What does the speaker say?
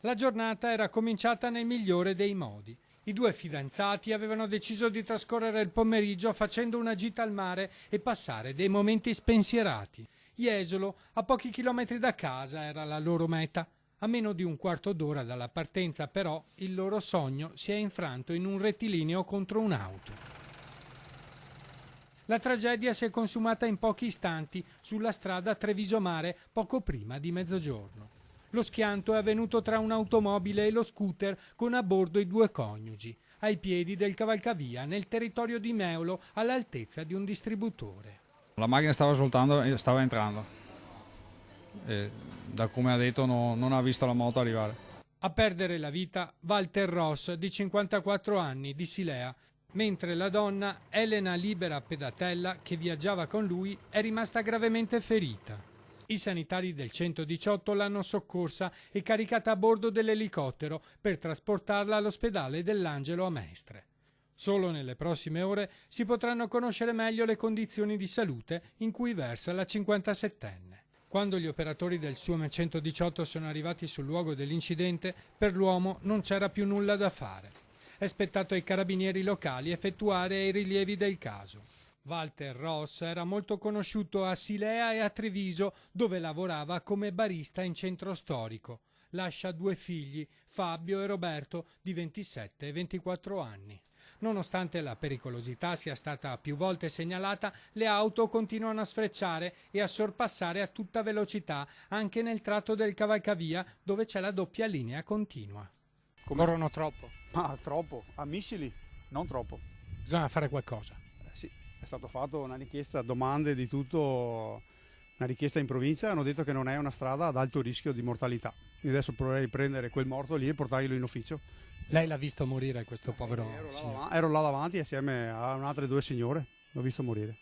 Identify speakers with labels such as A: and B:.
A: La giornata era cominciata nel migliore dei modi. I due fidanzati avevano deciso di trascorrere il pomeriggio facendo una gita al mare e passare dei momenti spensierati. Jesolo, a pochi chilometri da casa, era la loro meta. A meno di un quarto d'ora dalla partenza, però, il loro sogno si è infranto in un rettilineo contro un'auto. La tragedia si è consumata in pochi istanti sulla strada Treviso Mare poco prima di mezzogiorno. Lo schianto è avvenuto tra un'automobile e lo scooter con a bordo i due coniugi, ai piedi del cavalcavia nel territorio di Meulo all'altezza di un distributore.
B: La macchina stava svoltando e stava entrando. E da come ha detto non ha visto la moto arrivare.
A: A perdere la vita Walter Ross, di 54 anni, di Silea, mentre la donna Elena Libera Pedatella, che viaggiava con lui, è rimasta gravemente ferita. I sanitari del 118 l'hanno soccorsa e caricata a bordo dell'elicottero per trasportarla all'ospedale dell'Angelo a Mestre. Solo nelle prossime ore si potranno conoscere meglio le condizioni di salute in cui versa la 57enne. Quando gli operatori del SUAM 118 sono arrivati sul luogo dell'incidente, per l'uomo non c'era più nulla da fare. È spettato ai carabinieri locali effettuare i rilievi del caso. Walter Ross era molto conosciuto a Silea e a Treviso, dove lavorava come barista in centro storico. Lascia due figli, Fabio e Roberto, di 27 e 24 anni. Nonostante la pericolosità sia stata più volte segnalata, le auto continuano a sfrecciare e a sorpassare a tutta velocità, anche nel tratto del cavalcavia dove c'è la doppia linea continua. Corrono troppo.
C: Ma troppo, a missili, non troppo.
A: Bisogna fare qualcosa.
C: Sì, è stato fatto una richiesta, domande di tutto, una richiesta in provincia, hanno detto che non è una strada ad alto rischio di mortalità. Io adesso proverei prendere quel morto lì e portarglielo in ufficio.
A: Lei l'ha visto morire questo povero signore?
C: Ero là davanti assieme a altre due signore, l'ho visto morire.